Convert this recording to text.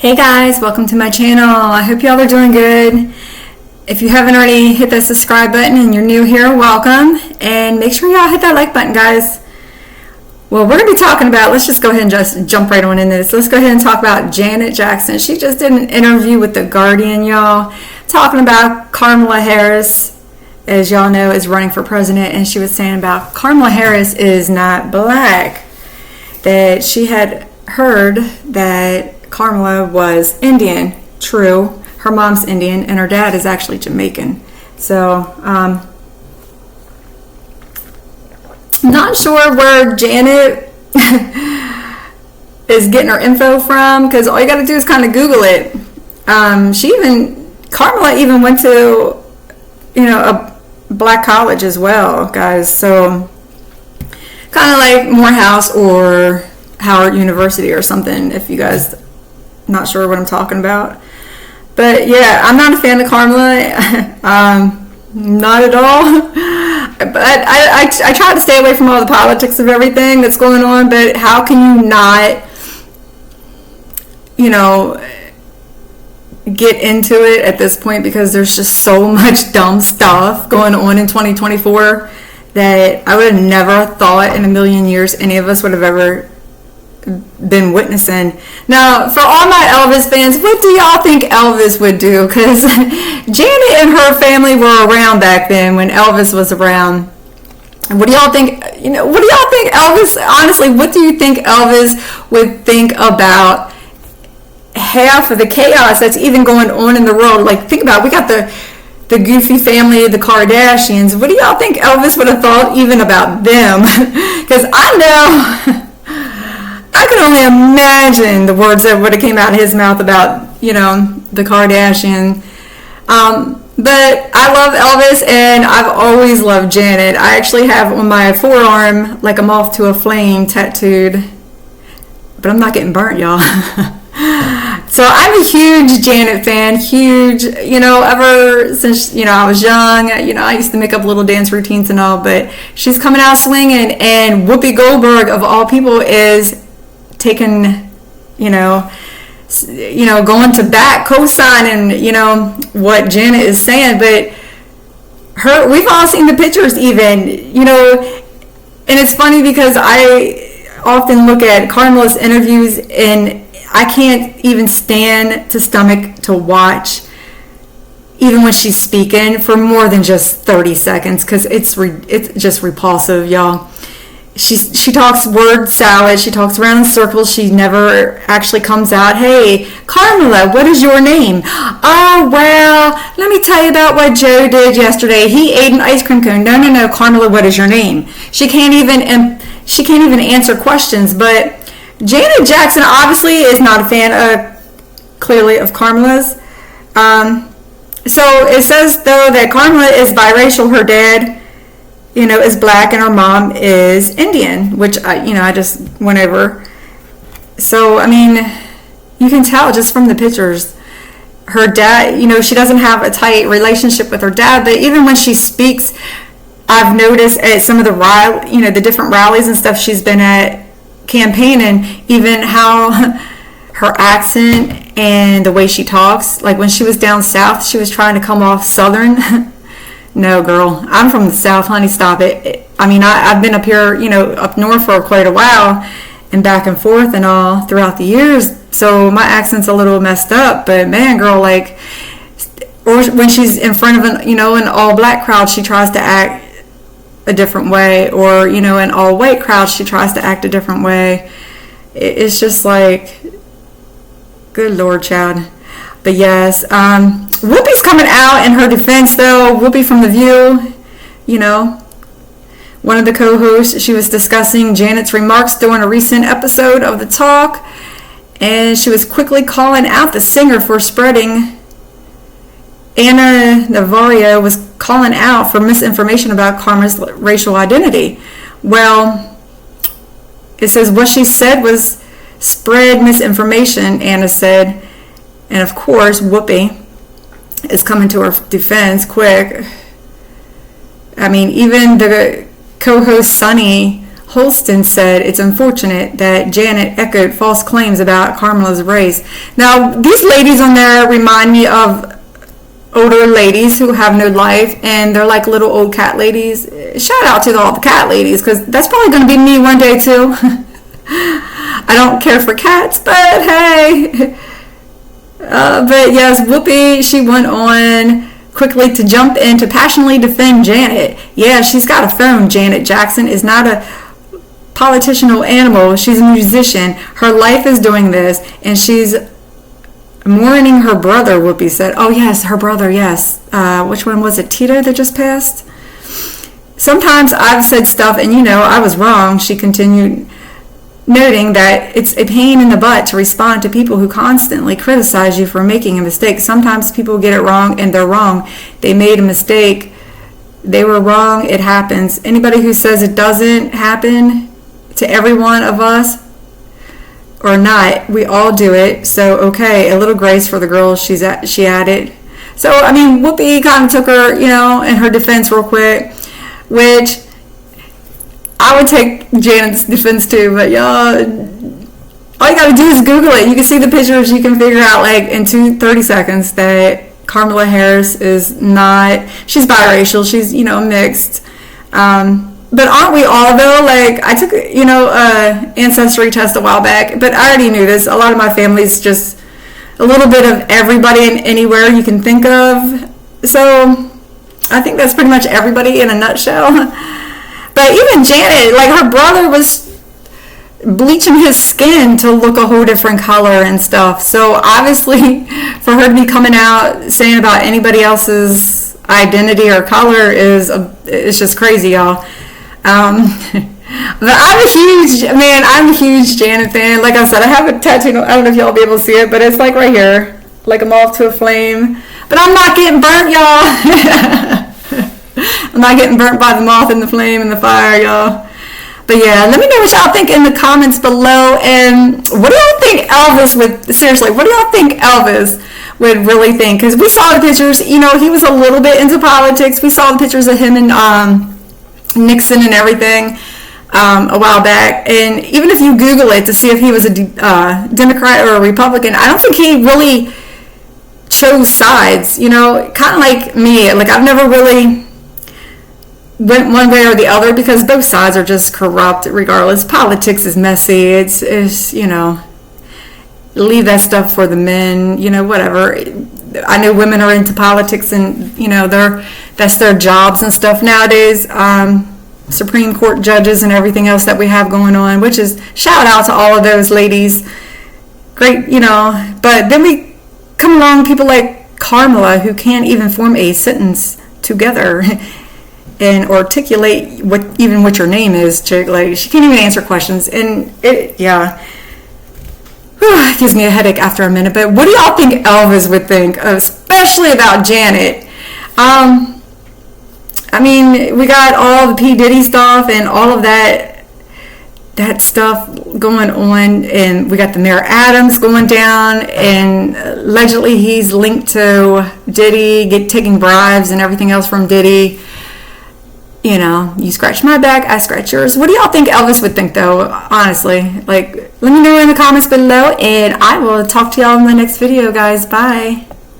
Hey guys, welcome to my channel. I hope y'all are doing good. If you haven't already hit that subscribe button and you're new here, welcome. And make sure y'all hit that like button, guys. Well, we're going to be talking about, let's just go ahead and just jump right on into this. Let's go ahead and talk about Janet Jackson. She just did an interview with The Guardian, y'all, talking about Kamala Harris, as y'all know, is running for president. And she was saying about Kamala Harris is not black. That she had heard that Kamala was Indian. True, her mom's Indian and her dad is actually Jamaican. So not sure where Janet is getting her info from, because all you got to do is kind of Google it. Kamala even went to a black college as well, guys. So kind of like Morehouse or Howard University or something, if you guys not sure what I'm talking about. But yeah, I'm not a fan of Kamala. Not at all. But I try to stay away from all the politics of everything that's going on. But how can you not, get into it at this point? Because there's just so much dumb stuff going on in 2024 that I would have never thought in a million years any of us would have ever been witnessing. Now, for all my Elvis fans, what do y'all think Elvis would do? Because Janet and her family were around back then when Elvis was around. What do y'all think? What do y'all think Elvis? Honestly, what do you think Elvis would think about half of the chaos that's even going on in the world? Like, think about it. We got the Goofy family, the Kardashians. What do y'all think Elvis would have thought even about them? Because I know. I can only imagine the words that would have came out of his mouth about, the Kardashian. But I love Elvis, and I've always loved Janet. I actually have on my forearm, like a moth to a flame tattooed. But I'm not getting burnt, y'all. So I'm a huge Janet fan. Huge, ever since, I was young. I used to make up little dance routines and all. But she's coming out swinging, and Whoopi Goldberg, of all people, is taking, going to bat, co-signing, what Janet is saying. But we've all seen the pictures even, and it's funny because I often look at Kamala's interviews and I can't even stand to stomach to watch, even when she's speaking, for more than just 30 seconds, because it's just repulsive, y'all. She talks word salad. She talks around in circles. She never actually comes out, hey, Kamala, what is your name? Oh, well, let me tell you about what Joe did yesterday. He ate an ice cream cone. No, Kamala, what is your name? She can't even answer questions. But Janet Jackson obviously is not a fan, clearly, of Kamala's. So it says, though, that Kamala is biracial. Her dad is black and her mom is Indian, which I just went over. So, I mean, you can tell just from the pictures. Her dad, she doesn't have a tight relationship with her dad, but even when she speaks, I've noticed at some of the the different rallies and stuff she's been at campaigning, even how her accent and the way she talks, like when she was down south, she was trying to come off Southern. No, girl, I'm from the South, honey, stop it. I mean, I've been up here, up north for quite a while and back and forth and all throughout the years. So my accent's a little messed up, but man, girl, like, or when she's in front of an all black crowd, she tries to act a different way, or, an all white crowd, she tries to act a different way. It's just like, good Lord, Chad. But yes, Whoopi's coming out in her defense, though. Whoopi from The View, one of the co-hosts, she was discussing Janet's remarks during a recent episode of The Talk, and she was quickly calling out the singer for spreading. Anna Navarro was calling out for misinformation about Kamala's racial identity. Well, it says what she said was spread misinformation, Anna said. And of course, Whoopi is coming to her defense quick. I mean, even the co-host Sunny Holston said it's unfortunate that Janet echoed false claims about Kamala's race. Now, these ladies on there remind me of older ladies who have no life, and they're like little old cat ladies. Shout out to all the cat ladies, because that's probably going to be me one day too. I don't care for cats, but hey. But yes, Whoopi, she went on quickly to jump in to passionately defend Janet. Yeah, she's got a phone. Janet Jackson is not a politicianal animal. She's a musician. Her life is doing this, and she's mourning her brother, Whoopi said. Oh, yes, her brother, yes. Which one was it? Tito that just passed? Sometimes I've said stuff, and I was wrong, she continued, noting that it's a pain in the butt to respond to people who constantly criticize you for making a mistake. Sometimes people get it wrong, and they're wrong. They made a mistake. They were wrong. It happens. Anybody who says it doesn't happen to every one of us, or not, we all do it. So, okay, a little grace for the girl, she added. So, I mean, Whoopi kind of took her, in her defense real quick, which I would take Janet's defense too, but y'all, all you gotta do is Google it. You can see the pictures, you can figure out, like, in 30 seconds that Kamala Harris is not, she's biracial, she's, mixed. But aren't we all, though? Like, I took, ancestry test a while back, but I already knew this. A lot of my family's just a little bit of everybody and anywhere you can think of. So I think that's pretty much everybody in a nutshell. But even Janet, like, her brother was bleaching his skin to look a whole different color and stuff. So obviously, for her to be coming out saying about anybody else's identity or color it's just crazy, y'all. But I'm a huge Janet fan. Like I said, I have a tattoo. I don't know if y'all will be able to see it, but it's like right here, like a moth to a flame. But I'm not getting burnt, y'all. I'm not getting burnt by the moth and the flame and the fire, y'all. But yeah, let me know what y'all think in the comments below. And what do y'all think Elvis would, seriously, what do y'all think Elvis would really think? Because we saw the pictures, he was a little bit into politics. We saw the pictures of him and Nixon and everything a while back. And even if you Google it to see if he was a Democrat or a Republican, I don't think he really chose sides, kind of like me. Like, I've never really went one way or the other, because both sides are just corrupt regardless. Politics is messy. It's leave that stuff for the men, whatever. I know women are into politics, and that's their jobs and stuff nowadays. Supreme Court judges and everything else that we have going on, which is shout out to all of those ladies. Great, but then we come along people like Kamala, who can't even form a sentence together and articulate what your name is. Like, she can't even answer questions, and it gives me a headache after a minute. But what do y'all think Elvis would think, especially about Janet? I mean, we got all the P. Diddy stuff and all of that stuff going on, and we got the Mayor Adams going down, and allegedly he's linked to Diddy, taking bribes and everything else from Diddy. You scratch my back, I scratch yours. What do y'all think Elvis would think, though? Honestly, like, let me know in the comments below, and I will talk to y'all in the next video, guys. Bye.